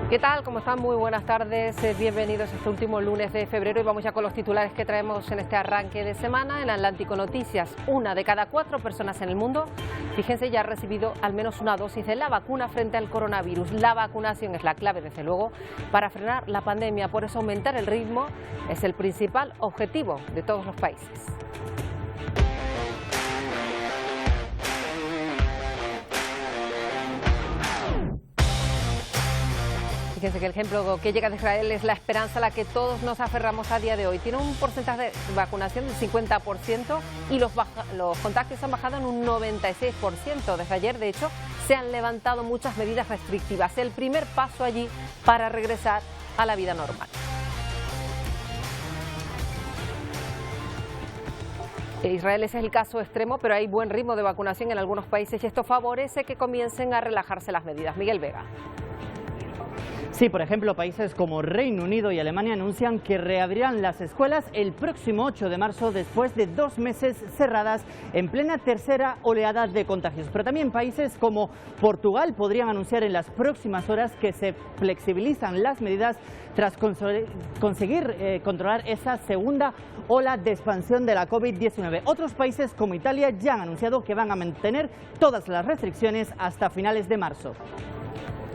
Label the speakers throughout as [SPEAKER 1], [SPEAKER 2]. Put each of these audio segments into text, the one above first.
[SPEAKER 1] ¿Qué tal? ¿Cómo están? Muy buenas tardes. Bienvenidos a este último lunes de febrero y vamos ya con los titulares que traemos en este arranque de semana. En Atlántico Noticias, 1 de cada 4 personas en el mundo, fíjense, ya ha recibido al menos una dosis de la vacuna frente al coronavirus. La vacunación es la clave, desde luego, para frenar la pandemia. Por eso aumentar el ritmo es el principal objetivo de todos los países. Fíjense que el ejemplo que llega de Israel es la esperanza a la que todos nos aferramos a día de hoy. Tiene un porcentaje de vacunación del 50% y los contagios han bajado en un 96%. Desde ayer, de hecho, se han levantado muchas medidas restrictivas. El primer paso allí para regresar a la vida normal. Israel ese es el caso extremo, pero hay buen ritmo de vacunación en algunos países y esto favorece que comiencen a relajarse las medidas. Miguel Vega.
[SPEAKER 2] Sí, por ejemplo, países como Reino Unido y Alemania anuncian que reabrirán las escuelas el próximo 8 de marzo después de 2 meses cerradas en plena tercera oleada de contagios. Pero también países como Portugal podrían anunciar en las próximas horas que se flexibilizan las medidas tras conseguir controlar esa segunda ola de expansión de la COVID-19. Otros países como Italia ya han anunciado que van a mantener todas las restricciones hasta finales de marzo.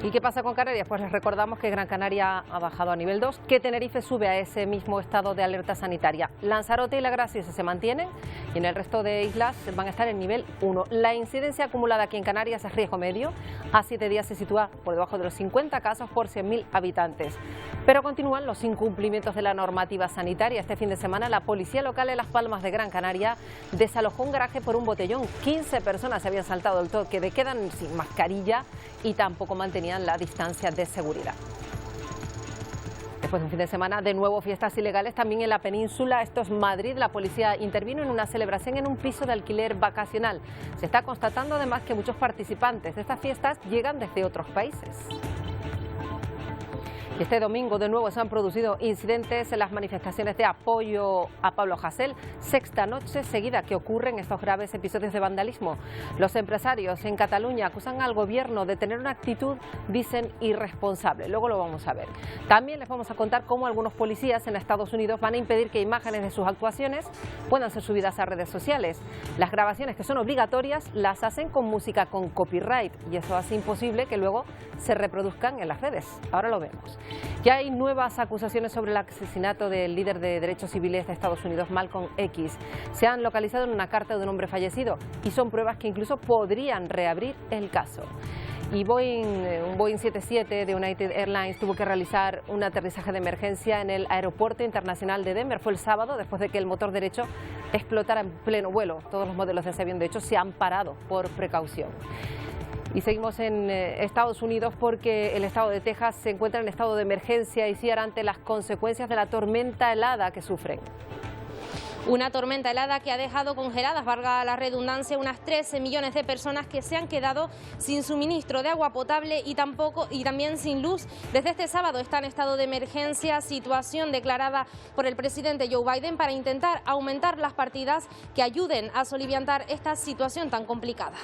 [SPEAKER 1] ¿Y qué pasa con Canarias? Pues les recordamos que Gran Canaria ha bajado a nivel 2, que Tenerife sube a ese mismo estado de alerta sanitaria. Lanzarote y La Graciosa se mantienen y en el resto de islas van a estar en nivel 1. La incidencia acumulada aquí en Canarias es riesgo medio. A 7 días se sitúa por debajo de los 50 casos por 100.000 habitantes. Pero continúan los incumplimientos de la normativa sanitaria. Este fin de semana la policía local en Las Palmas de Gran Canaria desalojó un garaje por un botellón. 15 personas se habían saltado el toque de queda sin mascarilla y tampoco mantenían la distancia de seguridad. Después de un fin de semana, de nuevo fiestas ilegales también en la península. Esto es Madrid. La policía intervino en una celebración en un piso de alquiler vacacional. Se está constatando además que muchos participantes de estas fiestas llegan desde otros países. Y este domingo de nuevo se han producido incidentes en las manifestaciones de apoyo a Pablo Hasél, sexta noche seguida que ocurren estos graves episodios de vandalismo. Los empresarios en Cataluña acusan al gobierno de tener una actitud, dicen, irresponsable. Luego lo vamos a ver. También les vamos a contar cómo algunos policías en Estados Unidos van a impedir que imágenes de sus actuaciones puedan ser subidas a redes sociales. Las grabaciones, que son obligatorias, las hacen con música con copyright y eso hace imposible que luego se reproduzcan en las redes. Ahora lo vemos. Ya hay nuevas acusaciones sobre el asesinato del líder de derechos civiles de Estados Unidos, Malcolm X. Se han localizado en una carta de un hombre fallecido y son pruebas que incluso podrían reabrir el caso. Y un Boeing 77 de United Airlines tuvo que realizar un aterrizaje de emergencia en el Aeropuerto Internacional de Denver. Fue el sábado, después de que el motor derecho explotara en pleno vuelo. Todos los modelos de ese avión, de hecho, se han parado por precaución. Y seguimos en Estados Unidos porque el estado de Texas se encuentra en estado de emergencia y cierra ante las consecuencias de la tormenta helada que sufren.
[SPEAKER 3] Una tormenta helada que ha dejado congeladas, valga la redundancia, unas 13 millones de personas que se han quedado sin suministro de agua potable y también sin luz. Desde este sábado está en estado de emergencia, situación declarada por el presidente Joe Biden para intentar aumentar las partidas que ayuden a soliviantar esta situación tan complicada.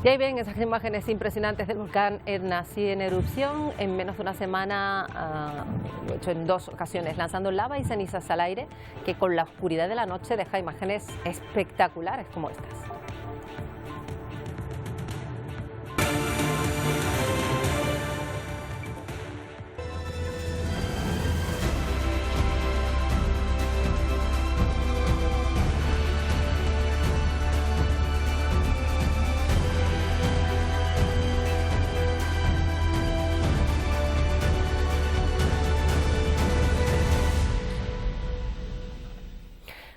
[SPEAKER 1] Y ahí ven esas imágenes impresionantes del volcán Etna, así en erupción en menos de una semana, lo he hecho en 2 ocasiones, lanzando lava y cenizas al aire, que con la oscuridad de la noche deja imágenes espectaculares como estas.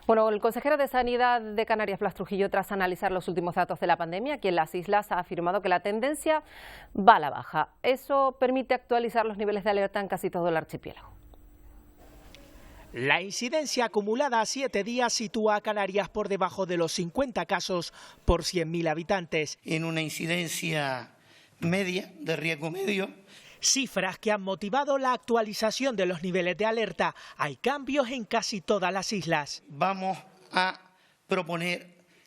[SPEAKER 1] Bueno, el consejero de Sanidad de Canarias, Blas Trujillo, tras analizar los últimos datos de la pandemia aquí en las islas, ha afirmado que la tendencia va a la baja. Eso permite actualizar los niveles de alerta en casi todo el archipiélago.
[SPEAKER 4] La incidencia acumulada a 7 días sitúa a Canarias por debajo de los 50 casos por 100.000 habitantes.
[SPEAKER 5] En una incidencia media, de riesgo medio.
[SPEAKER 4] Cifras que han motivado la actualización de los niveles de alerta. Hay cambios en casi todas las islas.
[SPEAKER 5] Vamos a proponer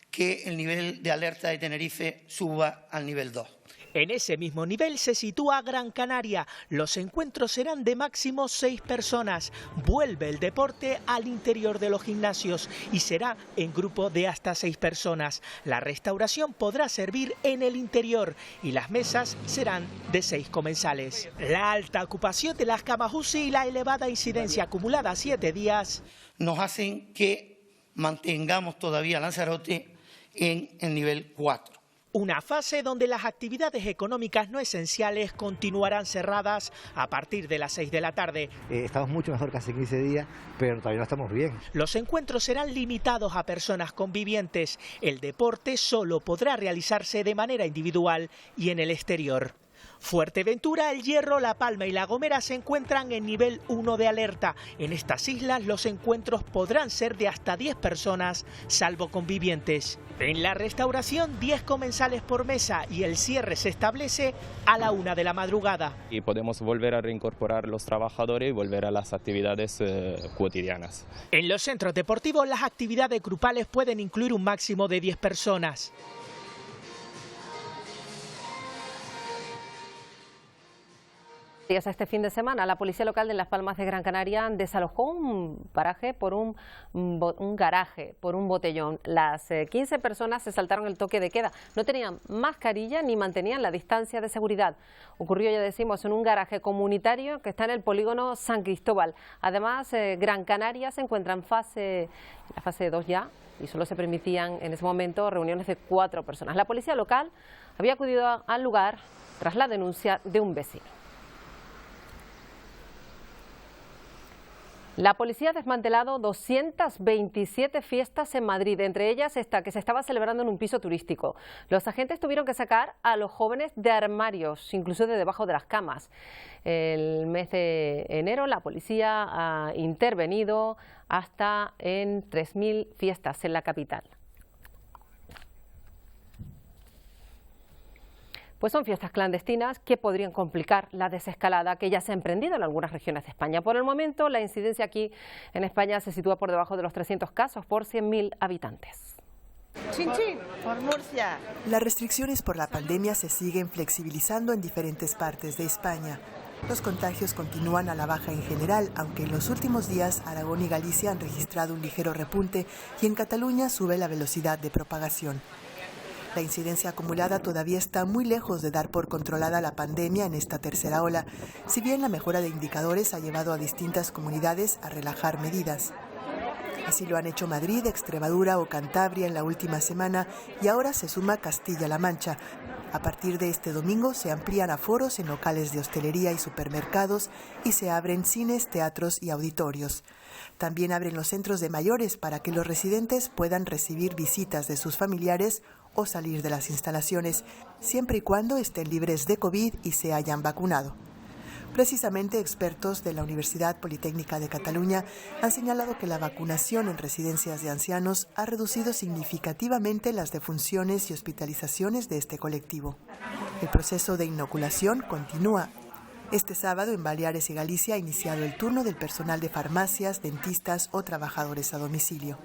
[SPEAKER 5] que el nivel de alerta de Tenerife suba al nivel 2.
[SPEAKER 4] En ese mismo nivel se sitúa Gran Canaria. Los encuentros serán de máximo 6 personas. Vuelve el deporte al interior de los gimnasios y será en grupo de hasta 6 personas. La restauración podrá servir en el interior y las mesas serán de 6 comensales. La alta ocupación de las camas UCI y la elevada incidencia acumulada a 7 días
[SPEAKER 5] nos hacen que mantengamos todavía Lanzarote en el nivel 4.
[SPEAKER 4] Una fase donde las actividades económicas no esenciales continuarán cerradas a partir de las 6 de la tarde.
[SPEAKER 6] Estamos mucho mejor que hace 15 días, pero todavía no estamos bien.
[SPEAKER 4] Los encuentros serán limitados a personas convivientes. El deporte solo podrá realizarse de manera individual y en el exterior. Fuerteventura, El Hierro, La Palma y La Gomera se encuentran en nivel 1 de alerta. En estas islas los encuentros podrán ser de hasta 10 personas, salvo convivientes. En la restauración, 10 comensales por mesa y el cierre se establece a la 1 de la madrugada.
[SPEAKER 7] Y podemos volver a reincorporar los trabajadores y volver a las actividades cotidianas.
[SPEAKER 4] En los centros deportivos, las actividades grupales pueden incluir un máximo de 10 personas.
[SPEAKER 1] Este fin de semana, la policía local de Las Palmas de Gran Canaria desalojó un paraje por un garaje, por un botellón. Las 15 personas se saltaron el toque de queda. No tenían mascarilla ni mantenían la distancia de seguridad. Ocurrió, ya decimos, en un garaje comunitario que está en el polígono San Cristóbal. Además, Gran Canaria se encuentra en la fase 2 ya, y solo se permitían en ese momento reuniones de 4 personas. La policía local había acudido al lugar tras la denuncia de un vecino. La policía ha desmantelado 227 fiestas en Madrid, entre ellas esta que se estaba celebrando en un piso turístico. Los agentes tuvieron que sacar a los jóvenes de armarios, incluso de debajo de las camas. El mes de enero la policía ha intervenido hasta en 3.000 fiestas en la capital. Pues son fiestas clandestinas que podrían complicar la desescalada que ya se ha emprendido en algunas regiones de España. Por el momento, la incidencia aquí en España se sitúa por debajo de los 300 casos por 100.000 habitantes.
[SPEAKER 8] Chinchín, por Murcia.
[SPEAKER 9] Las restricciones por la pandemia se siguen flexibilizando en diferentes partes de España. Los contagios continúan a la baja en general, aunque en los últimos días Aragón y Galicia han registrado un ligero repunte y en Cataluña sube la velocidad de propagación. La incidencia acumulada todavía está muy lejos de dar por controlada la pandemia en esta tercera ola, si bien la mejora de indicadores ha llevado a distintas comunidades a relajar medidas. Así lo han hecho Madrid, Extremadura o Cantabria en la última semana y ahora se suma Castilla-La Mancha. A partir de este domingo se amplían aforos en locales de hostelería y supermercados y se abren cines, teatros y auditorios. También abren los centros de mayores para que los residentes puedan recibir visitas de sus familiares o salir de las instalaciones, siempre y cuando estén libres de COVID y se hayan vacunado. Precisamente, expertos de la Universidad Politécnica de Cataluña han señalado que la vacunación en residencias de ancianos ha reducido significativamente las defunciones y hospitalizaciones de este colectivo. El proceso de inoculación continúa. Este sábado en Baleares y Galicia ha iniciado el turno del personal de farmacias, dentistas o trabajadores a domicilio.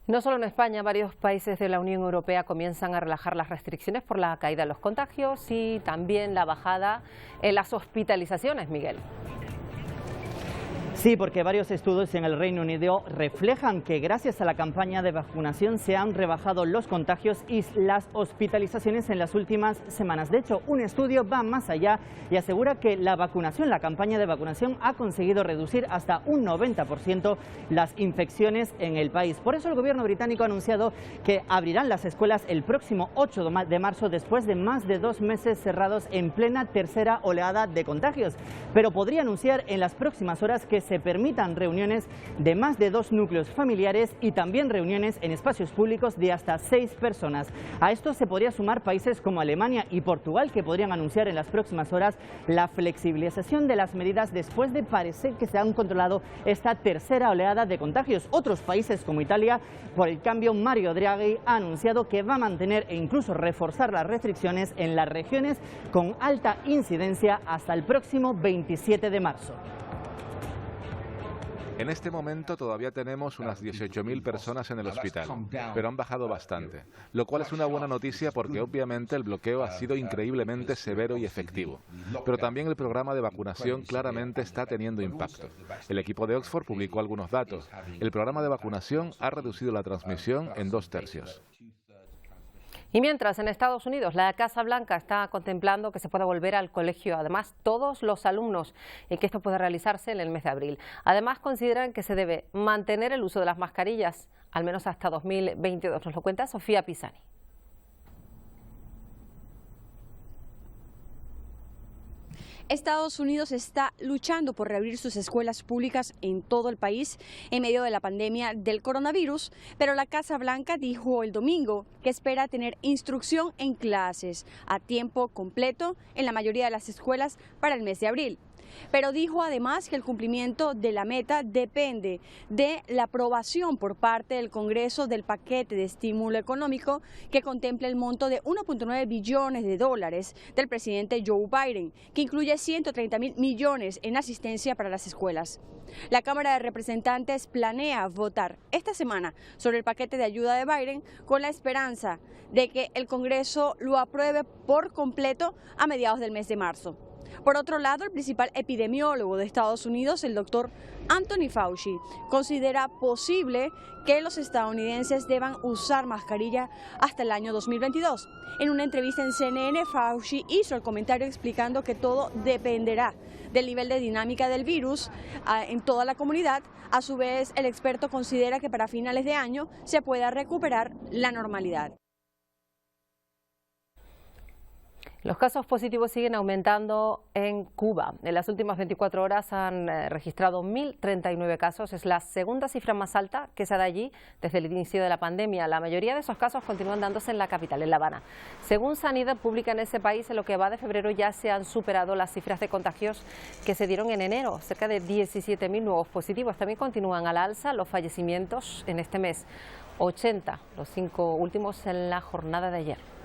[SPEAKER 1] No solo en España, varios países de la Unión Europea comienzan a relajar las restricciones por la caída de los contagios y también la bajada en las hospitalizaciones, Miguel.
[SPEAKER 2] Sí, porque varios estudios en el Reino Unido reflejan que gracias a la campaña de vacunación se han rebajado los contagios y las hospitalizaciones en las últimas semanas. De hecho, un estudio va más allá y asegura que la campaña de vacunación ha conseguido reducir hasta un 90% las infecciones en el país. Por eso el gobierno británico ha anunciado que abrirán las escuelas el próximo 8 de marzo después de más de 2 meses cerrados en plena tercera oleada de contagios. Pero podría anunciar en las próximas horas que se permitan reuniones de más de 2 núcleos familiares y también reuniones en espacios públicos de hasta 6 personas. A esto se podría sumar países como Alemania y Portugal, que podrían anunciar en las próximas horas la flexibilización de las medidas después de parecer que se han controlado esta tercera oleada de contagios. Otros países como Italia, por el cambio, Mario Draghi ha anunciado que va a mantener e incluso reforzar las restricciones en las regiones con alta incidencia hasta el próximo 27 de marzo.
[SPEAKER 10] En este momento todavía tenemos unas 18.000 personas en el hospital, pero han bajado bastante, lo cual es una buena noticia porque obviamente el bloqueo ha sido increíblemente severo y efectivo. Pero también el programa de vacunación claramente está teniendo impacto. El equipo de Oxford publicó algunos datos. El programa de vacunación ha reducido la transmisión en 2/3.
[SPEAKER 1] Y mientras en Estados Unidos la Casa Blanca está contemplando que se pueda volver al colegio, además todos los alumnos, y que esto pueda realizarse en el mes de abril. Además consideran que se debe mantener el uso de las mascarillas, al menos hasta 2022. Nos lo cuenta Sofía Pisani.
[SPEAKER 11] Estados Unidos está luchando por reabrir sus escuelas públicas en todo el país en medio de la pandemia del coronavirus, pero la Casa Blanca dijo el domingo que espera tener instrucción en clases a tiempo completo en la mayoría de las escuelas para el mes de abril. Pero dijo además que el cumplimiento de la meta depende de la aprobación por parte del Congreso del paquete de estímulo económico que contempla el monto de 1.9 billones de dólares del presidente Joe Biden, que incluye 130.000 millones en asistencia para las escuelas. La Cámara de Representantes planea votar esta semana sobre el paquete de ayuda de Biden con la esperanza de que el Congreso lo apruebe por completo a mediados del mes de marzo. Por otro lado, el principal epidemiólogo de Estados Unidos, el doctor Anthony Fauci, considera posible que los estadounidenses deban usar mascarilla hasta el año 2022. En una entrevista en CNN, Fauci hizo el comentario explicando que todo dependerá del nivel de dinámica del virus en toda la comunidad. A su vez, el experto considera que para finales de año se pueda recuperar la normalidad.
[SPEAKER 1] Los casos positivos siguen aumentando en Cuba. En las últimas 24 horas han registrado 1.039 casos. Es la segunda cifra más alta que se da allí desde el inicio de la pandemia. La mayoría de esos casos continúan dándose en la capital, en La Habana. Según Sanidad Pública en ese país, en lo que va de febrero ya se han superado las cifras de contagios que se dieron en enero. Cerca de 17.000 nuevos positivos. También continúan a la alza los fallecimientos en este mes. 80, los 5 últimos en la jornada de ayer.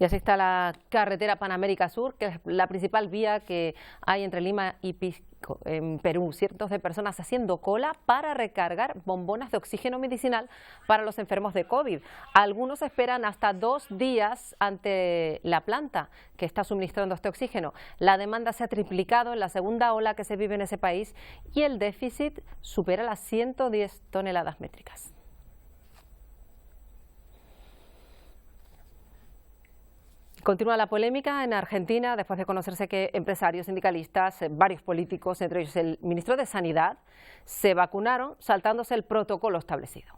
[SPEAKER 1] Y así está la carretera Panamérica Sur, que es la principal vía que hay entre Lima y Pisco, en Perú. Cientos de personas haciendo cola para recargar bombonas de oxígeno medicinal para los enfermos de COVID. Algunos esperan hasta 2 días ante la planta que está suministrando este oxígeno. La demanda se ha triplicado en la segunda ola que se vive en ese país y el déficit supera las 110 toneladas métricas. Continúa la polémica en Argentina después de conocerse que empresarios, sindicalistas, varios políticos, entre ellos el ministro de Sanidad, se vacunaron saltándose el protocolo establecido.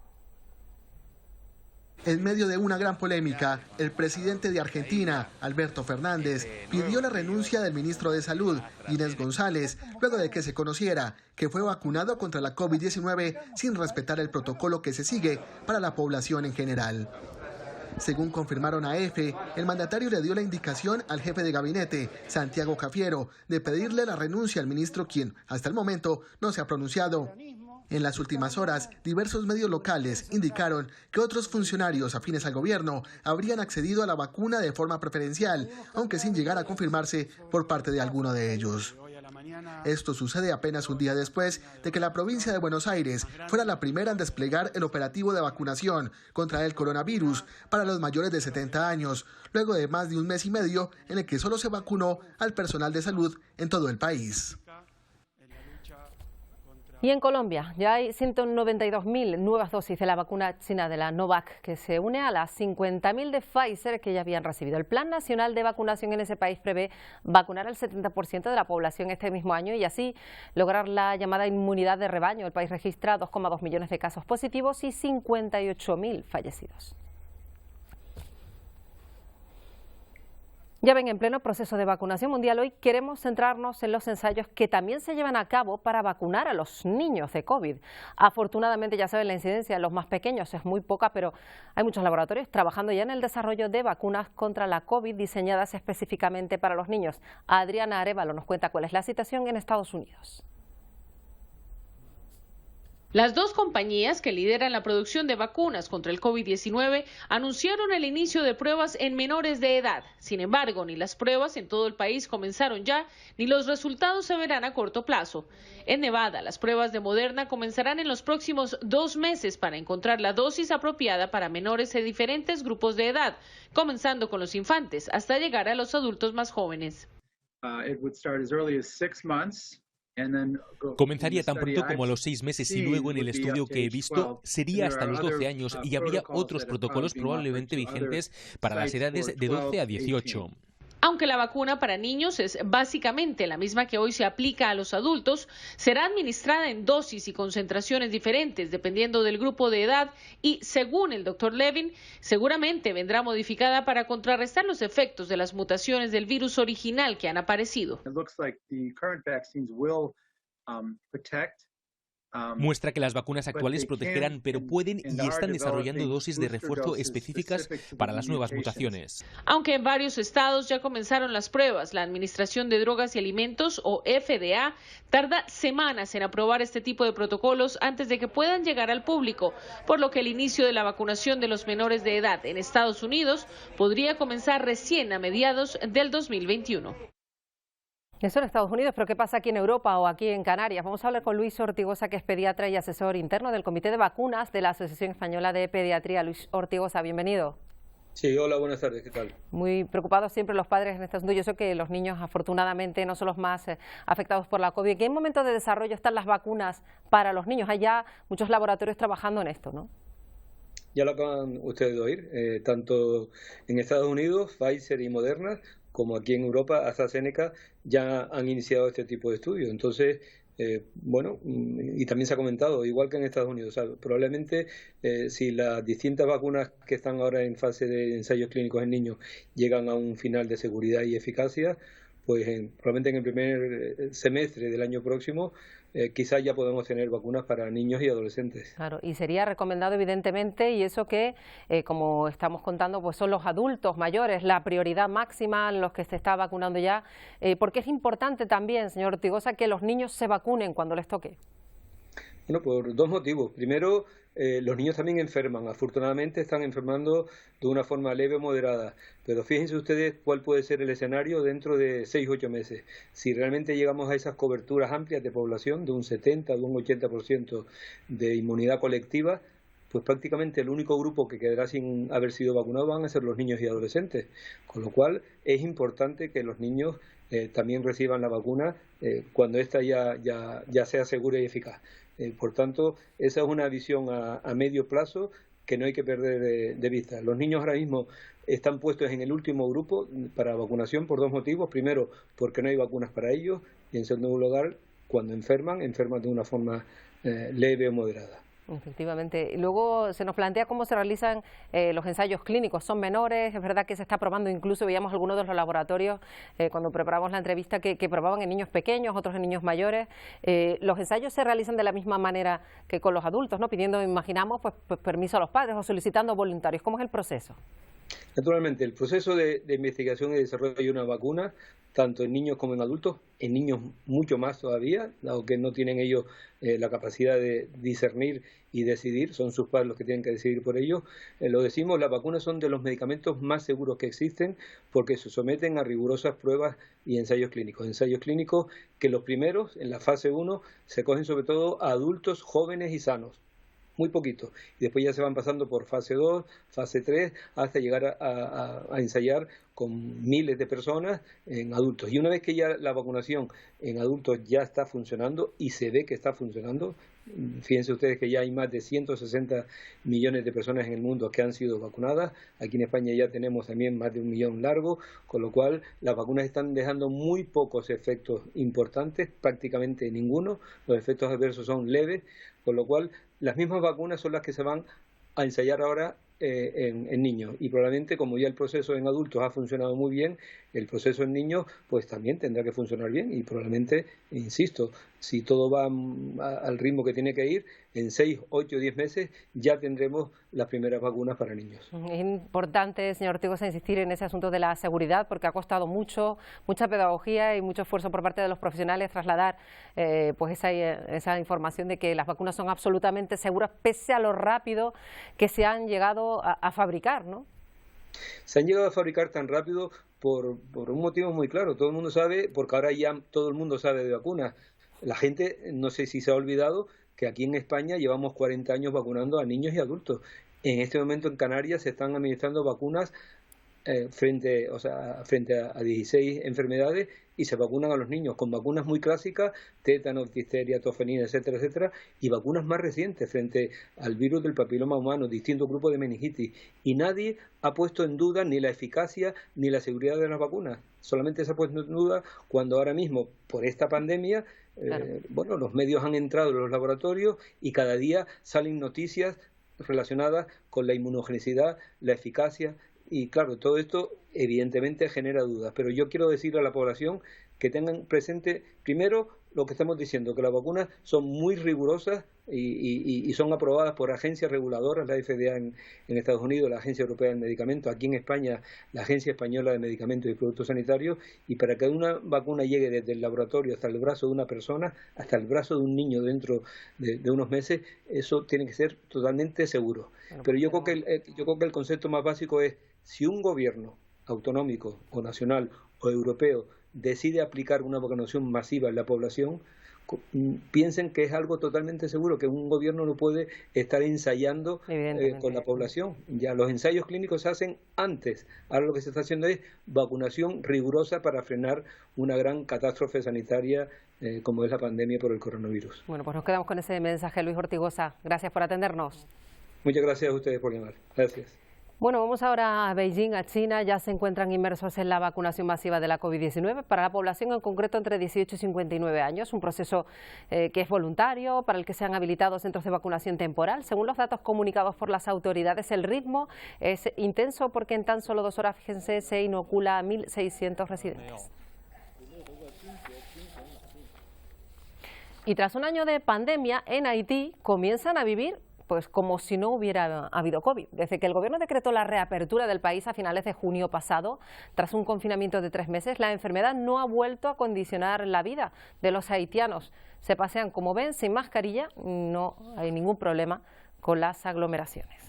[SPEAKER 12] En medio de una gran polémica, el presidente de Argentina, Alberto Fernández, pidió la renuncia del ministro de Salud, Ginés González, luego de que se conociera que fue vacunado contra la COVID-19 sin respetar el protocolo que se sigue para la población en general. Según confirmaron a EFE, el mandatario le dio la indicación al jefe de gabinete, Santiago Cafiero, de pedirle la renuncia al ministro, quien hasta el momento no se ha pronunciado. En las últimas horas, diversos medios locales indicaron que otros funcionarios afines al gobierno habrían accedido a la vacuna de forma preferencial, aunque sin llegar a confirmarse por parte de alguno de ellos. Esto sucede apenas un día después de que la provincia de Buenos Aires fuera la primera en desplegar el operativo de vacunación contra el coronavirus para los mayores de 70 años, luego de más de un mes y medio en el que solo se vacunó al personal de salud en todo el país.
[SPEAKER 1] Y en Colombia ya hay 192.000 nuevas dosis de la vacuna china de la Novavax, que se une a las 50.000 de Pfizer que ya habían recibido. El Plan Nacional de Vacunación en ese país prevé vacunar al 70% de la población este mismo año y así lograr la llamada inmunidad de rebaño. El país registra 2,2 millones de casos positivos y 58.000 fallecidos. Ya ven, en pleno proceso de vacunación mundial, hoy queremos centrarnos en los ensayos que también se llevan a cabo para vacunar a los niños de COVID. Afortunadamente, ya saben, la incidencia en los más pequeños es muy poca, pero hay muchos laboratorios trabajando ya en el desarrollo de vacunas contra la COVID diseñadas específicamente para los niños. Adriana Arévalo nos cuenta cuál es la situación en Estados Unidos.
[SPEAKER 13] Las dos compañías que lideran la producción de vacunas contra el COVID-19 anunciaron el inicio de pruebas en menores de edad. Sin embargo, ni las pruebas en todo el país comenzaron ya, ni los resultados se verán a corto plazo. En Nevada, las pruebas de Moderna comenzarán en los próximos 2 meses para encontrar la dosis apropiada para menores de diferentes grupos de edad, comenzando con los infantes hasta llegar a los adultos más jóvenes.
[SPEAKER 14] Comenzaría tan pronto como a los 6 meses y luego en el estudio que he visto sería hasta los 12 años y habría otros protocolos probablemente vigentes para las edades de 12 a 18.
[SPEAKER 13] Aunque la vacuna para niños es básicamente la misma que hoy se aplica a los adultos, será administrada en dosis y concentraciones diferentes dependiendo del grupo de edad y, según el Dr. Levin, seguramente vendrá modificada para contrarrestar los efectos de las mutaciones del virus original que han aparecido.
[SPEAKER 14] Muestra que las vacunas actuales protegerán, pero pueden y están desarrollando dosis de refuerzo específicas para las nuevas mutaciones.
[SPEAKER 13] Aunque en varios estados ya comenzaron las pruebas, la Administración de Drogas y Alimentos, o FDA, tarda semanas en aprobar este tipo de protocolos antes de que puedan llegar al público, por lo que el inicio de la vacunación de los menores de edad en Estados Unidos podría comenzar recién a mediados del 2021.
[SPEAKER 1] Eso en Estados Unidos, pero ¿qué pasa aquí en Europa o aquí en Canarias? Vamos a hablar con Luis Ortigosa, que es pediatra y asesor interno del Comité de Vacunas de la Asociación Española de Pediatría. Luis Ortigosa, bienvenido.
[SPEAKER 15] Sí, hola, buenas tardes, ¿qué tal?
[SPEAKER 1] Muy preocupados siempre los padres en este asunto. Yo sé que los niños, afortunadamente, no son los más afectados por la COVID. ¿En qué momento de desarrollo están las vacunas para los niños? Hay ya muchos laboratorios trabajando en esto, ¿no?
[SPEAKER 15] Ya lo acaban ustedes de oír, tanto en Estados Unidos, Pfizer y Moderna, como aquí en Europa, AstraZeneca, ya han iniciado este tipo de estudios. Entonces, bueno, y también se ha comentado, igual que en Estados Unidos, o sea, probablemente si las distintas vacunas que están ahora en fase de ensayos clínicos en niños llegan a un final de seguridad y eficacia, pues probablemente en el primer semestre del año próximo quizás ya podemos tener vacunas para niños y adolescentes.
[SPEAKER 1] Claro, y sería recomendado evidentemente, y eso que, como estamos contando, pues son los adultos mayores, la prioridad máxima, los que se está vacunando ya, porque es importante también, señor Ortigosa, que los niños se vacunen cuando les toque.
[SPEAKER 15] Bueno, por dos motivos. Primero, los niños también enferman. Afortunadamente están enfermando de una forma leve o moderada. Pero fíjense ustedes cuál puede ser el escenario dentro de 6 o 8 meses. Si realmente llegamos a esas coberturas amplias de población, de un 70 o de un 80% de inmunidad colectiva, pues prácticamente el único grupo que quedará sin haber sido vacunado van a ser los niños y adolescentes. Con lo cual es importante que los niños también reciban la vacuna cuando ésta ya sea segura y eficaz. Por tanto, esa es una visión a medio plazo que no hay que perder de vista. Los niños ahora mismo están puestos en el último grupo para vacunación por dos motivos. Primero, porque no hay vacunas para ellos, y en segundo lugar, cuando enferman de una forma leve o moderada.
[SPEAKER 1] Efectivamente. Luego se nos plantea cómo se realizan los ensayos clínicos. Son menores, es verdad que se está probando, incluso veíamos algunos de los laboratorios cuando preparamos la entrevista que probaban en niños pequeños, otros en niños mayores. Los ensayos se realizan de la misma manera que con los adultos, ¿no? Pidiendo, imaginamos, pues permiso a los padres o solicitando voluntarios. ¿Cómo es el proceso?
[SPEAKER 15] Naturalmente, el proceso de investigación y desarrollo de una vacuna, tanto en niños como en adultos, en niños mucho más todavía, dado que no tienen ellos la capacidad de discernir y decidir, son sus padres los que tienen que decidir por ellos. Lo decimos, las vacunas son de los medicamentos más seguros que existen porque se someten a rigurosas pruebas y ensayos clínicos que los primeros, en la fase 1, se cogen sobre todo a adultos jóvenes y sanos. Muy poquito, y después ya se van pasando por fase 2, fase 3, hasta llegar a ensayar con miles de personas en adultos. Y una vez que ya la vacunación en adultos ya está funcionando, y se ve que está funcionando, fíjense ustedes que ya hay más de 160 millones de personas en el mundo que han sido vacunadas. Aquí en España ya tenemos también más de 1 millón largo, con lo cual las vacunas están dejando muy pocos efectos importantes, prácticamente ninguno. Los efectos adversos son leves, con lo cual las mismas vacunas son las que se van a ensayar ahora en niños, y probablemente, como ya el proceso en adultos ha funcionado muy bien, el proceso en niños pues también tendrá que funcionar bien y probablemente, insisto, si todo va al ritmo que tiene que ir, en 6, 8, 10 meses ya tendremos las primeras vacunas para niños.
[SPEAKER 1] Es importante, señor Ortigosa, insistir en ese asunto de la seguridad, porque ha costado mucha pedagogía y mucho esfuerzo por parte de los profesionales trasladar pues esa información de que las vacunas son absolutamente seguras, pese a lo rápido que se han llegado a fabricar, ¿no?
[SPEAKER 15] Se han llegado a fabricar tan rápido por un motivo muy claro. Todo el mundo sabe, porque ahora ya todo el mundo sabe de vacunas. La gente, no sé si se ha olvidado, que aquí en España llevamos 40 años vacunando a niños y adultos. En este momento en Canarias se están administrando vacunas frente a 16 enfermedades y se vacunan a los niños con vacunas muy clásicas, tétano, difteria, tofenina, etcétera, etcétera, y vacunas más recientes frente al virus del papiloma humano, distintos grupos de meningitis. Y nadie ha puesto en duda ni la eficacia ni la seguridad de las vacunas. Solamente se ha puesto en duda cuando ahora mismo, por esta pandemia, claro, los medios han entrado en los laboratorios y cada día salen noticias relacionadas con la inmunogenicidad, la eficacia. Y claro, todo esto evidentemente genera dudas, pero yo quiero decirle a la población que tengan presente primero lo que estamos diciendo, que las vacunas son muy rigurosas y son aprobadas por agencias reguladoras, la FDA en Estados Unidos, la Agencia Europea del Medicamento, aquí en España la Agencia Española de Medicamentos y Productos Sanitarios, y para que una vacuna llegue desde el laboratorio hasta el brazo de una persona, hasta el brazo de un niño dentro de unos meses, eso tiene que ser totalmente seguro. Pero yo creo que el concepto más básico es: si un gobierno autonómico o nacional o europeo decide aplicar una vacunación masiva en la población, piensen que es algo totalmente seguro, que un gobierno no puede estar ensayando con la población. Ya los ensayos clínicos se hacen antes. Ahora lo que se está haciendo es vacunación rigurosa para frenar una gran catástrofe sanitaria como es la pandemia por el coronavirus.
[SPEAKER 1] Bueno, pues nos quedamos con ese mensaje, Luis Ortigosa. Gracias por atendernos.
[SPEAKER 15] Muchas gracias a ustedes por llamar. Gracias.
[SPEAKER 1] Bueno, vamos ahora a Beijing, a China. Ya se encuentran inmersos en la vacunación masiva de la COVID-19 para la población en concreto entre 18 y 59 años. Un proceso que es voluntario, para el que se han habilitado centros de vacunación temporal. Según los datos comunicados por las autoridades, el ritmo es intenso porque en tan solo 2 horas, fíjense, se inocula a 1.600 residentes. Y tras un año de pandemia, en Haití comienzan a vivir pues como si no hubiera habido COVID. Desde que el gobierno decretó la reapertura del país a finales de junio pasado, tras un confinamiento de 3 meses, la enfermedad no ha vuelto a condicionar la vida de los haitianos. Se pasean, como ven, sin mascarilla, no hay ningún problema con las aglomeraciones.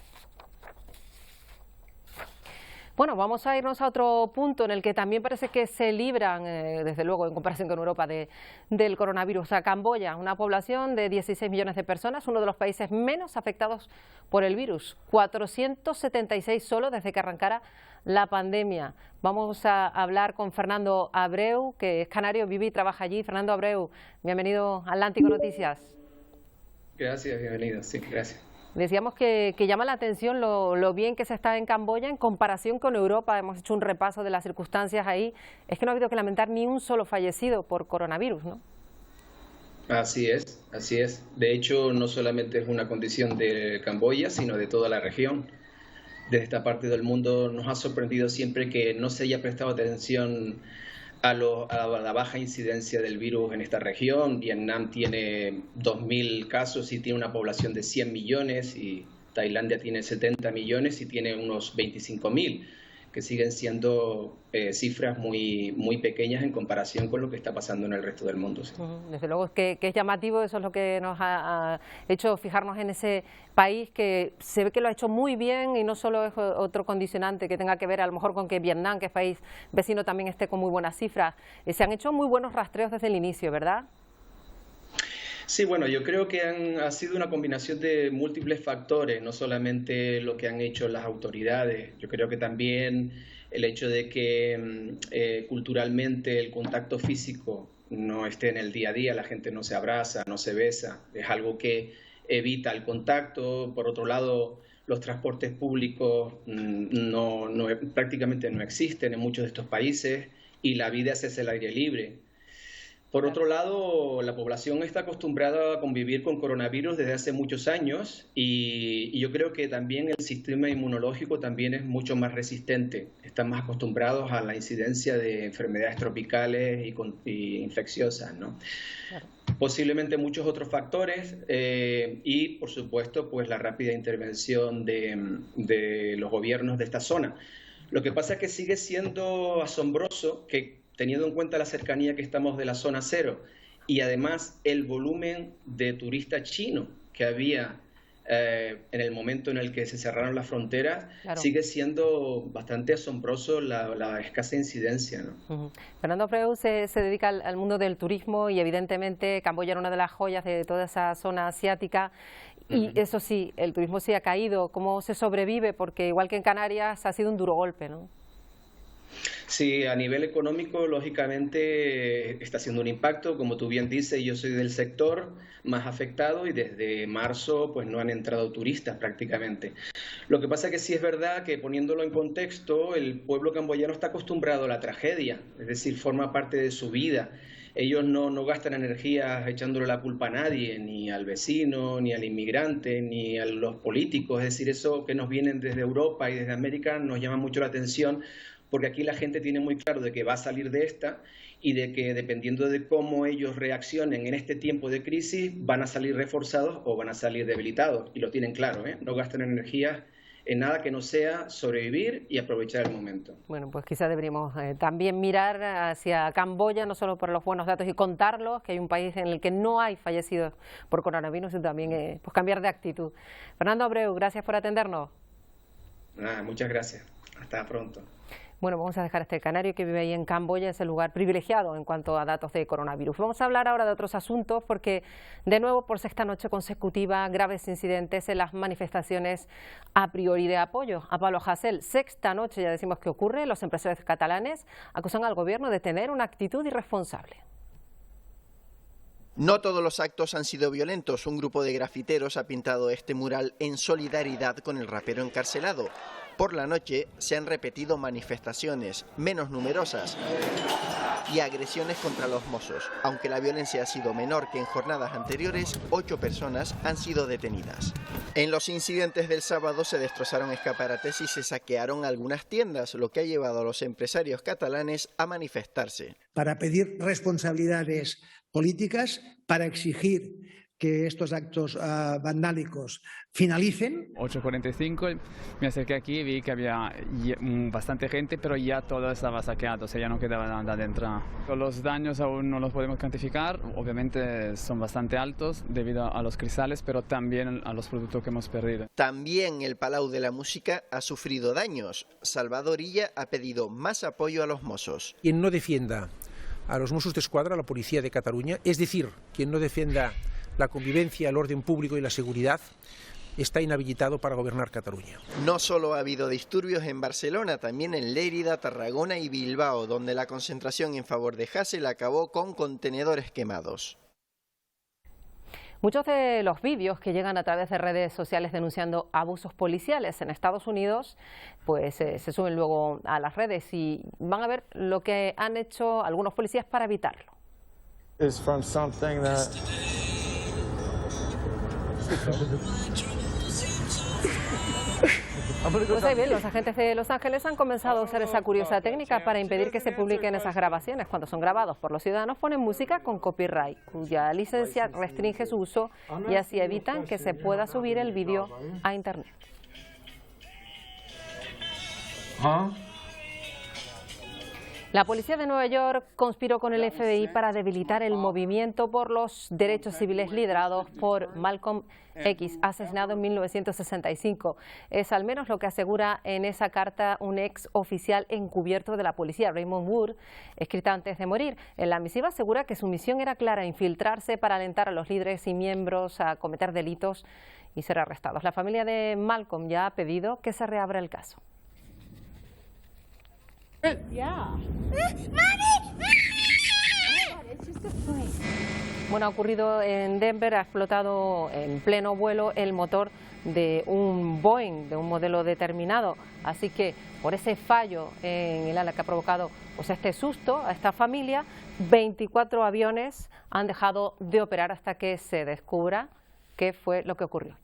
[SPEAKER 1] Bueno, vamos a irnos a otro punto en el que también parece que se libran, desde luego en comparación con Europa, del coronavirus. A Camboya, una población de 16 millones de personas, uno de los países menos afectados por el virus. 476 solo desde que arrancara la pandemia. Vamos a hablar con Fernando Abreu, que es canario, vive y trabaja allí. Fernando Abreu, bienvenido a Atlántico Noticias.
[SPEAKER 16] Gracias, bienvenido. Sí, gracias.
[SPEAKER 1] Decíamos que llama la atención lo bien que se está en Camboya en comparación con Europa. Hemos hecho un repaso de las circunstancias ahí. Es que no ha habido que lamentar ni un solo fallecido por coronavirus, ¿no?
[SPEAKER 16] Así es, así es. De hecho, no solamente es una condición de Camboya, sino de toda la región. Desde esta parte del mundo nos ha sorprendido siempre que no se haya prestado atención a la baja incidencia del virus en esta región. Vietnam tiene 2.000 casos y tiene una población de 100 millones y Tailandia tiene 70 millones y tiene unos 25.000, que siguen siendo cifras muy pequeñas en comparación con lo que está pasando en el resto del mundo. ¿Sí?
[SPEAKER 1] Desde luego que es llamativo, eso es lo que nos ha hecho fijarnos en ese país, que se ve que lo ha hecho muy bien y no solo es otro condicionante que tenga que ver a lo mejor con que Vietnam, que es país vecino, también esté con muy buenas cifras. Se han hecho muy buenos rastreos desde el inicio, ¿verdad?
[SPEAKER 16] Sí, bueno, yo creo que ha sido una combinación de múltiples factores, no solamente lo que han hecho las autoridades. Yo creo que también el hecho de que culturalmente el contacto físico no esté en el día a día, la gente no se abraza, no se besa, es algo que evita el contacto. Por otro lado, los transportes públicos prácticamente no existen en muchos de estos países y la vida se hace al aire libre. Por otro lado, la población está acostumbrada a convivir con coronavirus desde hace muchos años y yo creo que también el sistema inmunológico también es mucho más resistente. Están más acostumbrados a la incidencia de enfermedades tropicales y infecciosas, ¿no? Claro. Posiblemente muchos otros factores y, por supuesto, pues la rápida intervención de los gobiernos de esta zona. Lo que pasa es que sigue siendo asombroso que, teniendo en cuenta la cercanía que estamos de la zona cero y además el volumen de turistas chinos que había en el momento en el que se cerraron las fronteras, claro, sigue siendo bastante asombroso la escasa incidencia, ¿no?
[SPEAKER 1] Fernando Abreu se dedica al mundo del turismo y evidentemente Camboya era una de las joyas de toda esa zona asiática. Y eso sí, el turismo sí ha caído. ¿Cómo se sobrevive? Porque igual que en Canarias ha sido un duro golpe, ¿no?
[SPEAKER 16] Sí, a nivel económico, lógicamente, está haciendo un impacto. Como tú bien dices, yo soy del sector más afectado y desde marzo pues no han entrado turistas prácticamente. Lo que pasa es que sí es verdad que, poniéndolo en contexto, el pueblo camboyano está acostumbrado a la tragedia, es decir, forma parte de su vida. Ellos no gastan energía echándole la culpa a nadie, ni al vecino, ni al inmigrante, ni a los políticos. Es decir, eso que nos vienen desde Europa y desde América nos llama mucho la atención, porque aquí la gente tiene muy claro de que va a salir de esta y de que, dependiendo de cómo ellos reaccionen en este tiempo de crisis, van a salir reforzados o van a salir debilitados. Y lo tienen claro, ¿eh? No gastan energía en nada que no sea sobrevivir y aprovechar el momento.
[SPEAKER 1] Bueno, pues quizás deberíamos también mirar hacia Camboya, no solo por los buenos datos y contarlos, que hay un país en el que no hay fallecidos por coronavirus, sino también pues cambiar de actitud. Fernando Abreu, gracias por atendernos.
[SPEAKER 16] Muchas gracias. Hasta pronto.
[SPEAKER 1] Bueno, vamos a dejar este canario que vive ahí en Camboya, es el lugar privilegiado en cuanto a datos de coronavirus. Vamos a hablar ahora de otros asuntos porque, de nuevo, por sexta noche consecutiva, graves incidentes en las manifestaciones a priori de apoyo a Pablo Hasél. Sexta noche, ya decimos que ocurre, los empresarios catalanes acusan al gobierno de tener una actitud irresponsable.
[SPEAKER 17] No todos los actos han sido violentos. Un grupo de grafiteros ha pintado este mural en solidaridad con el rapero encarcelado. Por la noche se han repetido manifestaciones, menos numerosas, y agresiones contra los mozos. Aunque la violencia ha sido menor que en jornadas anteriores, 8 personas han sido detenidas. En los incidentes del sábado se destrozaron escaparates y se saquearon algunas tiendas, lo que ha llevado a los empresarios catalanes a manifestarse.
[SPEAKER 18] Para pedir responsabilidades políticas, para exigir que estos actos vandálicos finalicen.
[SPEAKER 19] 8:45 me acerqué aquí y vi que había bastante gente, pero ya todo estaba saqueado, o sea, ya no quedaba nada dentro. Los daños aún no los podemos cuantificar, obviamente son bastante altos debido a los cristales, pero también a los productos que hemos perdido.
[SPEAKER 17] También el Palau de la Música ha sufrido daños. Salvador Illa ha pedido más apoyo a los mozos.
[SPEAKER 20] Quien no defienda a los Mossos d'Esquadra, a la Policía de Cataluña, es decir, quien no defienda la convivencia, el orden público y la seguridad, está inhabilitado para gobernar Cataluña.
[SPEAKER 17] No solo ha habido disturbios en Barcelona, también en Lérida, Tarragona y Bilbao, donde la concentración en favor de Hasél acabó con contenedores quemados.
[SPEAKER 1] Muchos de los vídeos que llegan a través de redes sociales denunciando abusos policiales en Estados Unidos, pues se suben luego a las redes y van a ver lo que han hecho algunos policías para evitarlo. Pues ahí ven, los agentes de Los Ángeles han comenzado a usar esa curiosa técnica para impedir que se publiquen esas grabaciones. Cuando son grabados por los ciudadanos, ponen música con copyright, cuya licencia restringe su uso y así evitan que se pueda subir el vídeo a Internet. La policía de Nueva York conspiró con el FBI para debilitar el movimiento por los derechos civiles liderados por Malcolm X, asesinado en 1965. Es al menos lo que asegura en esa carta un ex oficial encubierto de la policía, Raymond Wood, escrita antes de morir. En la misiva asegura que su misión era clara: infiltrarse para alentar a los líderes y miembros a cometer delitos y ser arrestados. La familia de Malcolm ya ha pedido que se reabra el caso. Bueno, ha ocurrido en Denver, ha explotado en pleno vuelo el motor de un Boeing, de un modelo determinado. Así que por ese fallo en el ala que ha provocado pues este susto a esta familia, 24 aviones han dejado de operar hasta que se descubra qué fue lo que ocurrió.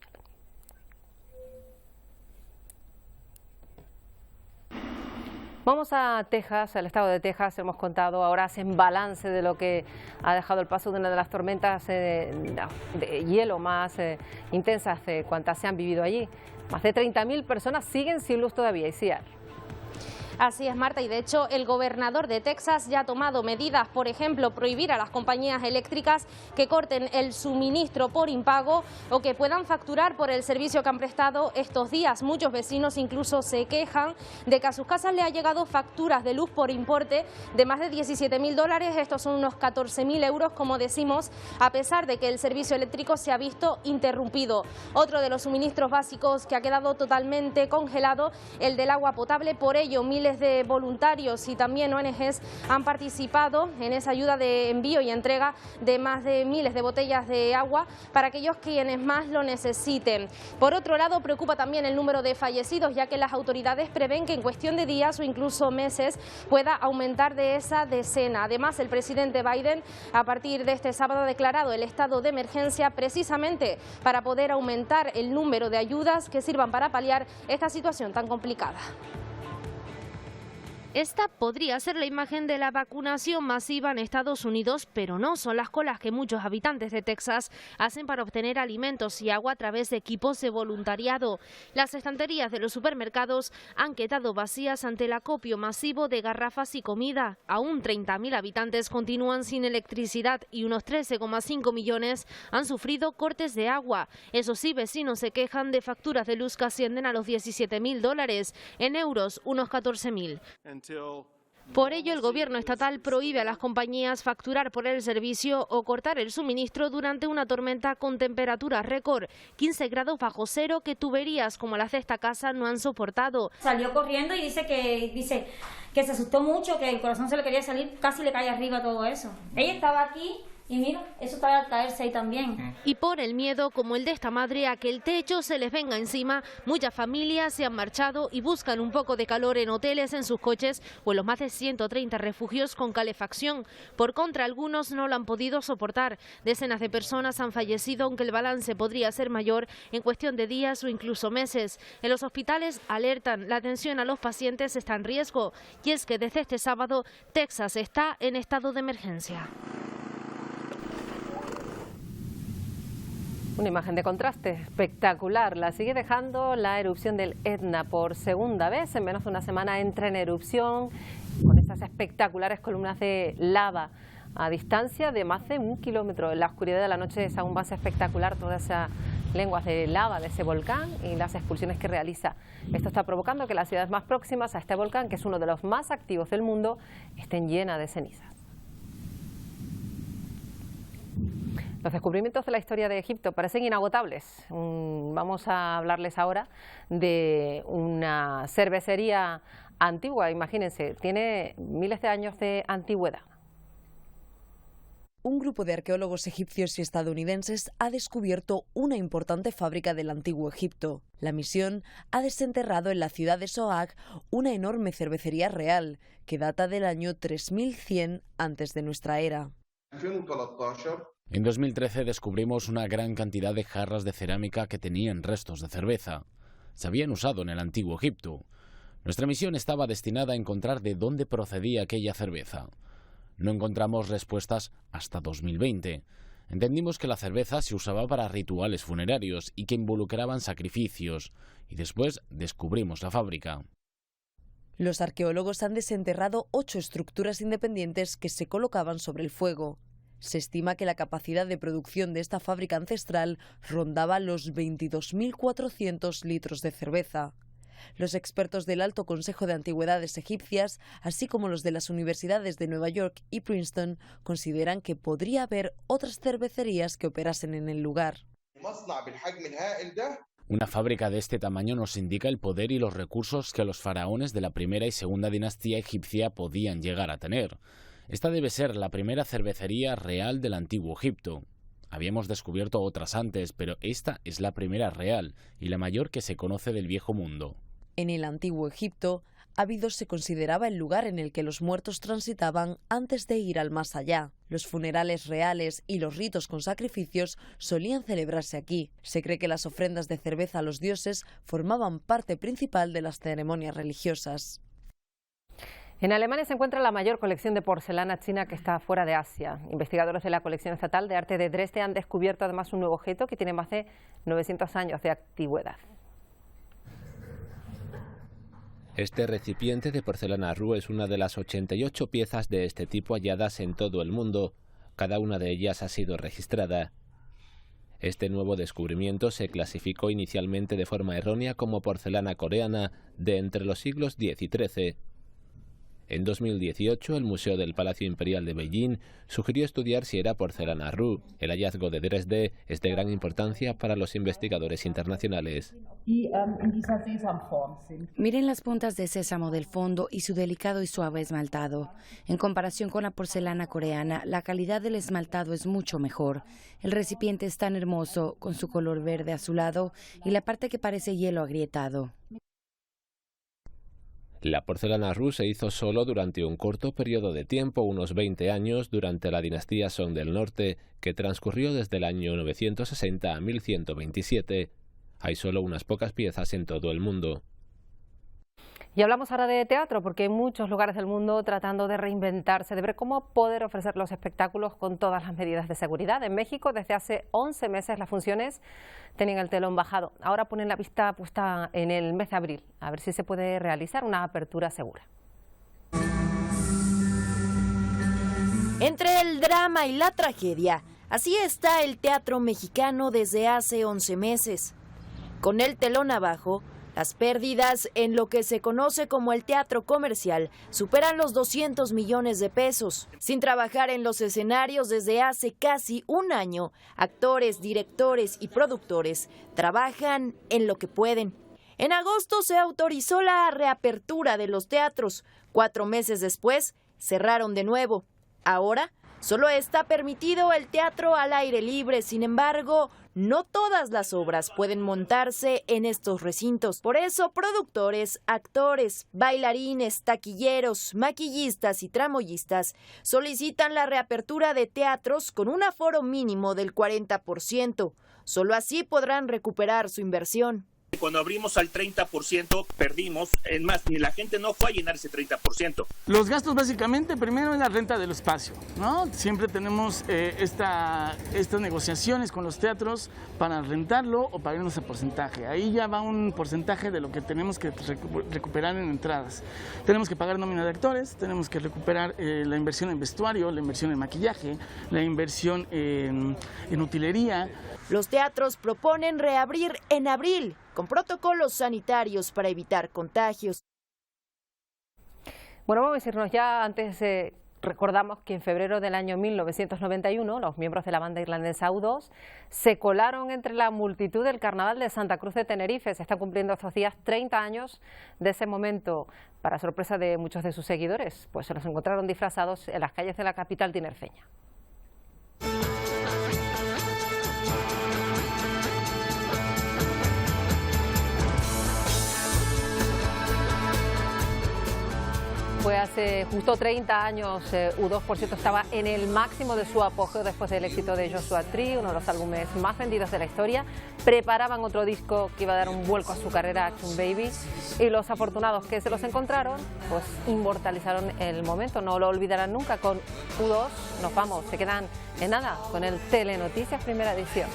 [SPEAKER 1] Vamos a Texas, al estado de Texas. Hemos contado, ahora hacen balance de lo que ha dejado el paso de una de las tormentas de hielo más intensas de cuantas se han vivido allí. Más de 30.000 personas siguen sin luz todavía. Isiar.
[SPEAKER 3] Así es, Marta, y de hecho el gobernador de Texas ya ha tomado medidas, por ejemplo, prohibir a las compañías eléctricas que corten el suministro por impago o que puedan facturar por el servicio que han prestado estos días. Muchos vecinos incluso se quejan de que a sus casas le ha llegado facturas de luz por importe de más de 17.000 dólares, estos son unos 14.000 euros, como decimos, a pesar de que el servicio eléctrico se ha visto interrumpido. Otro de los suministros básicos que ha quedado totalmente congelado, el del agua potable, por ello miles de voluntarios y también ONGs han participado en esa ayuda de envío y entrega de más de miles de botellas de agua para aquellos quienes más lo necesiten. Por otro lado, preocupa también el número de fallecidos, ya que las autoridades prevén que en cuestión de días o incluso meses pueda aumentar de esa decena. Además, el presidente Biden, a partir de este sábado, ha declarado el estado de emergencia precisamente para poder aumentar el número de ayudas que sirvan para paliar esta situación tan complicada. Esta podría ser la imagen de la vacunación masiva en Estados Unidos, pero no son las colas que muchos habitantes de Texas hacen para obtener alimentos y agua a través de equipos de voluntariado. Las estanterías de los supermercados han quedado vacías ante el acopio masivo de garrafas y comida. Aún 30.000 habitantes continúan sin electricidad y unos 13,5 millones han sufrido cortes de agua. Eso sí, vecinos se quejan de facturas de luz que ascienden a los 17.000 dólares, en euros unos 14.000. Por ello, el gobierno estatal prohíbe a las compañías facturar por el servicio o cortar el suministro durante una tormenta con temperaturas récord, 15 grados bajo cero, que tuberías como las de esta casa no han soportado.
[SPEAKER 21] Salió corriendo y dice que se asustó mucho, que el corazón se le quería salir, casi le cae arriba todo eso. Ella estaba aquí. Y mira, eso está al caerse ahí también.
[SPEAKER 3] Y por el miedo, como el de esta madre, a que el techo se les venga encima, muchas familias se han marchado y buscan un poco de calor en hoteles, en sus coches o en los más de 130 refugios con calefacción. Por contra, algunos no lo han podido soportar. Decenas de personas han fallecido, aunque el balance podría ser mayor en cuestión de días o incluso meses. En los hospitales alertan, la atención a los pacientes está en riesgo. Y es que desde este sábado, Texas está en estado de emergencia.
[SPEAKER 1] Una imagen de contraste espectacular. La sigue dejando la erupción del Etna por segunda vez. En menos de una semana entra en erupción con esas espectaculares columnas de lava a distancia de más de 1 kilómetro. En la oscuridad de la noche es aún más espectacular todas esas lenguas de lava de ese volcán y las expulsiones que realiza. Esto está provocando que las ciudades más próximas a este volcán, que es uno de los más activos del mundo, estén llenas de cenizas. Los descubrimientos de la historia de Egipto parecen inagotables. Vamos a hablarles ahora de una cervecería antigua, imagínense, tiene miles de años de antigüedad.
[SPEAKER 22] Un grupo de arqueólogos egipcios y estadounidenses ha descubierto una importante fábrica del antiguo Egipto. La misión ha desenterrado en la ciudad de Sohag una enorme cervecería real que data del año 3100 antes de nuestra era.
[SPEAKER 23] En 2013 descubrimos una gran cantidad de jarras de cerámica que tenían restos de cerveza. Se habían usado en el antiguo Egipto. Nuestra misión estaba destinada a encontrar de dónde procedía aquella cerveza. No encontramos respuestas hasta 2020. Entendimos que la cerveza se usaba para rituales funerarios y que involucraban sacrificios, y después descubrimos la fábrica.
[SPEAKER 22] Los arqueólogos han desenterrado 8 estructuras independientes que se colocaban sobre el fuego. Se estima que la capacidad de producción de esta fábrica ancestral rondaba los 22.400 litros de cerveza. Los expertos del Alto Consejo de Antigüedades Egipcias, así como los de las universidades de Nueva York y Princeton, consideran que podría haber otras cervecerías que operasen en el lugar.
[SPEAKER 23] Una fábrica de este tamaño nos indica el poder y los recursos que los faraones de la primera y segunda dinastía egipcia podían llegar a tener. Esta debe ser la primera cervecería real del Antiguo Egipto. Habíamos descubierto otras antes, pero esta es la primera real y la mayor que se conoce del Viejo Mundo.
[SPEAKER 22] En el Antiguo Egipto, Abidos se consideraba el lugar en el que los muertos transitaban antes de ir al más allá. Los funerales reales y los ritos con sacrificios solían celebrarse aquí. Se cree que las ofrendas de cerveza a los dioses formaban parte principal de las ceremonias religiosas.
[SPEAKER 1] En Alemania se encuentra la mayor colección de porcelana china que está fuera de Asia. Investigadores de la Colección Estatal de Arte de Dresde han descubierto además un nuevo objeto que tiene más de 900 años de antigüedad.
[SPEAKER 5] Este recipiente de porcelana Roux es una de las 88 piezas de este tipo halladas en todo el mundo. Cada una de ellas ha sido registrada. Este nuevo descubrimiento se clasificó inicialmente de forma errónea como porcelana coreana de entre los siglos X y XIII. En 2018, el Museo del Palacio Imperial de Beijing sugirió estudiar si era porcelana Roux. El hallazgo de Dresde es de gran importancia para los investigadores internacionales.
[SPEAKER 6] Miren las puntas de sésamo del fondo y su delicado y suave esmaltado. En comparación con la porcelana coreana, la calidad del esmaltado es mucho mejor. El recipiente es tan hermoso, con su color verde azulado y la parte que parece hielo agrietado.
[SPEAKER 5] La porcelana Roux se hizo solo durante un corto periodo de tiempo, unos 20 años, durante la dinastía Song del Norte, que transcurrió desde el año 960 a 1127. Hay solo unas pocas piezas en todo el mundo.
[SPEAKER 1] Y hablamos ahora de teatro, porque hay muchos lugares del mundo tratando de reinventarse, de ver cómo poder ofrecer los espectáculos con todas las medidas de seguridad. En México, desde hace 11 meses, las funciones tenían el telón bajado. Ahora ponen la vista puesta en el mes de abril, a ver si se puede realizar una apertura segura.
[SPEAKER 7] Entre el drama y la tragedia, así está el teatro mexicano desde hace 11 meses. Con el telón abajo, las pérdidas en lo que se conoce como el teatro comercial superan los 200 millones de pesos. Sin trabajar en los escenarios desde hace casi un año, actores, directores y productores trabajan en lo que pueden. En agosto se autorizó la reapertura de los teatros. 4 meses después, cerraron de nuevo. Ahora, solo está permitido el teatro al aire libre. Sin embargo, no todas las obras pueden montarse en estos recintos. Por eso, productores, actores, bailarines, taquilleros, maquillistas y tramoyistas solicitan la reapertura de teatros con un aforo mínimo del 40%. Solo así podrán recuperar su inversión.
[SPEAKER 24] Cuando abrimos al 30% perdimos, es más, ni la gente no fue a llenar ese 30%.
[SPEAKER 25] Los gastos básicamente, primero es la renta del espacio, ¿no? Siempre tenemos estas negociaciones con los teatros para rentarlo o pagarnos el porcentaje. Ahí ya va un porcentaje de lo que tenemos que recuperar en entradas. Tenemos que pagar nómina de actores, tenemos que recuperar la inversión en vestuario, la inversión en maquillaje, la inversión en utilería.
[SPEAKER 7] Los teatros proponen reabrir en abril, con protocolos sanitarios para evitar contagios.
[SPEAKER 1] Bueno, vamos a irnos ya. Antes recordamos que en febrero del año 1991 los miembros de la banda irlandesa U2 se colaron entre la multitud del Carnaval de Santa Cruz de Tenerife. Se están cumpliendo estos días 30 años de ese momento. Para sorpresa de muchos de sus seguidores, pues se los encontraron disfrazados en las calles de la capital tinerfeña. Fue hace justo 30 años, U2 por cierto estaba en el máximo de su apogeo después del éxito de Joshua Tree, uno de los álbumes más vendidos de la historia. Preparaban otro disco que iba a dar un vuelco a su carrera, Action Baby, y los afortunados que se los encontraron, pues inmortalizaron el momento, no lo olvidarán nunca. Con U2 nos vamos, se quedan en nada con el Telenoticias primera edición.